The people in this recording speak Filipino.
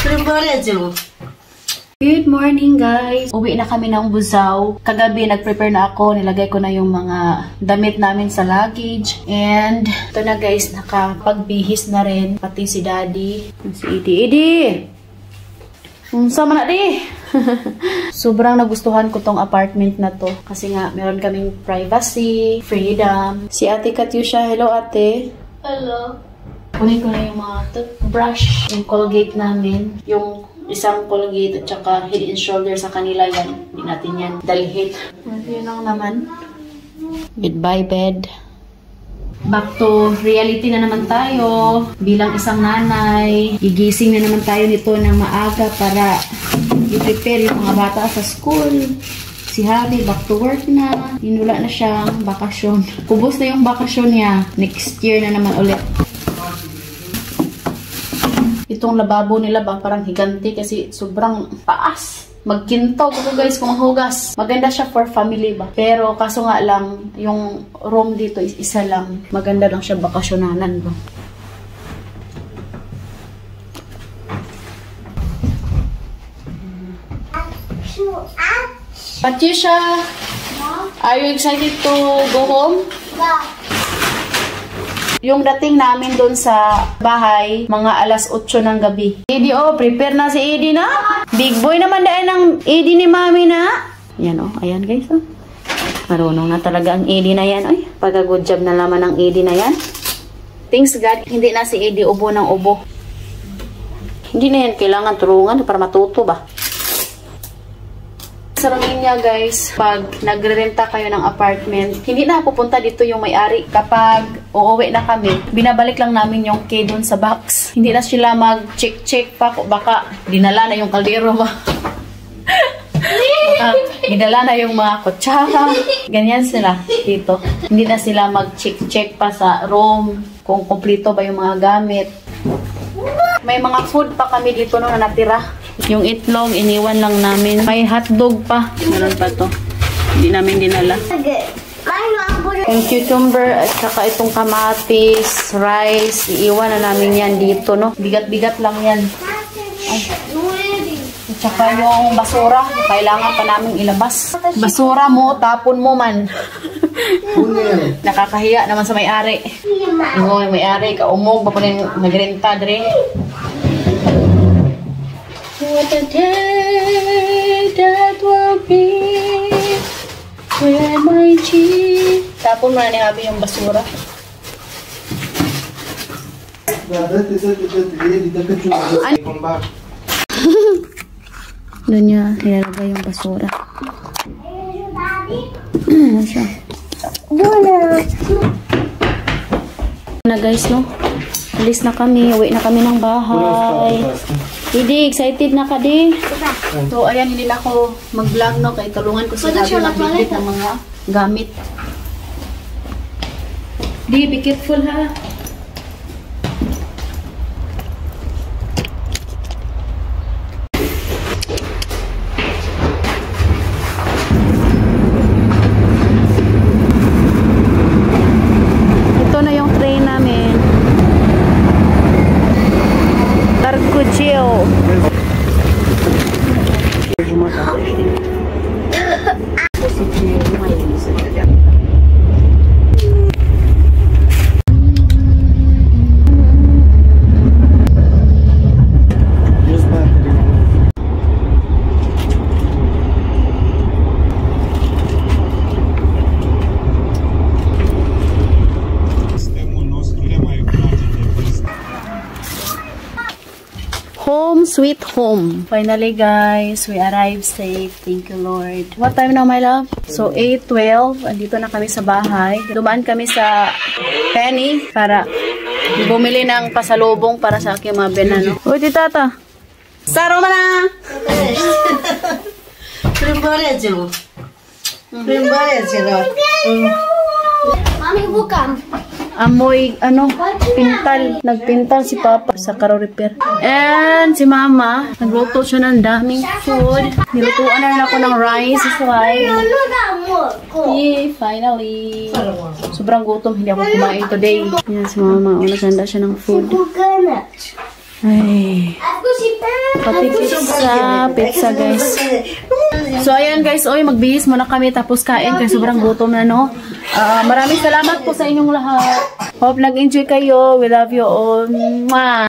Good morning guys! Uwi na kami ng Buzaw. Kagabi nag-prepare na ako. Nilagay ko na yung mga damit namin sa luggage. And ito na guys, nakapagbihis na rin. Pati si Daddy. Si Edi. Sama na di! Sobrang nagustuhan ko tong apartment na to. Kasi nga, meron kaming privacy, freedom. Si Ate Katyusha. Hello Ate! Hello! Kunin ko na yung mga toothbrush. Yung Colgate namin. Yung isang Colgate at saka Head and Shoulder sa kanila yan. Hindi natin yan dalhin. Yun lang naman. Goodbye bed. Back to reality na naman tayo. Bilang isang nanay, gigising na naman tayo nito ng maaga para i-prepare yung mga bata sa school. Si Harry, back to work na. Inula na siyang bakasyon. Kubos na yung bakasyon niya. Next year na naman ulit. Itong lababo nila ba parang higanti kasi sobrang taas. Magkintaw ko guys kung maghugas. Maganda siya for family ba. Pero kaso nga lang yung room dito is isa lang. Maganda lang siya bakasyonanan ba. Patricia, are you excited to go home? Yung dating namin doon sa bahay, mga alas 8 ng gabi. Edi, oh, prepare na si Edi na. Big boy naman dahil ng Edi ni Mami na. Yan, oh. Ayan, guys, oh. Marunong na talaga ang Edi na yan, oy. Pagka-good job na naman ang Edi na yan. Thanks God, hindi na si Edi ubo ng ubo. Hindi na yan kailangan turungan para matuto ba. Sa Romania guys, pag nagre-renta kayo ng apartment, hindi na pupunta dito yung may-ari. Kapag uuwi na kami, binabalik lang namin yung key dun sa box. Hindi na sila mag-check pa. Baka dinala na yung kaldero ba. Dinala na yung mga kutsara. Ganyan sila dito. Hindi na sila mag-check pa sa room kung kumpleto ba yung mga gamit. May mga food pa kami dito no, na natira. Yung itlog, iniwan lang namin. May hotdog pa. Meron pa to. Hindi namin dinala. Yung cucumber at saka itong kamatis, rice, iiwan na namin yan dito, no? Bigat-bigat lang yan. Ay. At saka yung basura, kailangan pa namin ilabas. Basura mo, tapon mo man. Nakakahiya naman sa may-ari. Yung may-ari, kaumog, pa po na yung nagrenta, dre. What a day that will be where my G. Tapon mo na ni Abby yung basura. Doon niya nilalagay yung basura. Ano siya? Na guys, no? Alis na kami. Uwi na kami ng bahay. Didi, excited na ka, di? So, ayan, hindi na ako mag-vlog, no? Kaya tulungan ko si Abby mag-bit ng mga gamit. Di, be careful, ha? Ito na yung train namin. Targugio. Home sweet home. Finally guys, we arrived safe. Thank you Lord. What time now my love? So 8:12. Andito na kami sa bahay. Dumaan kami sa Penny para bumili ng pasalubong para sa aking mga benano. Uy, tita. Saro mo na! Mami, bukan. Amoy, pintal. Nagpintal si Papa sa car repair. And si Mama, nagluto siya ng daming food. Nilutuan na rin ako ng rice. Yeah, finally. Sobrang gutom. Hindi ako kumain today. Yan si Mama. Naganda siya ng food. Ay. Pati pizza guys. So ayan guys, oy magbihis muna kami tapos kain kasi sobrang gutom na no. Maraming salamat po sa inyong lahat. Hope nag-enjoy kayo. We love you all. Mwah!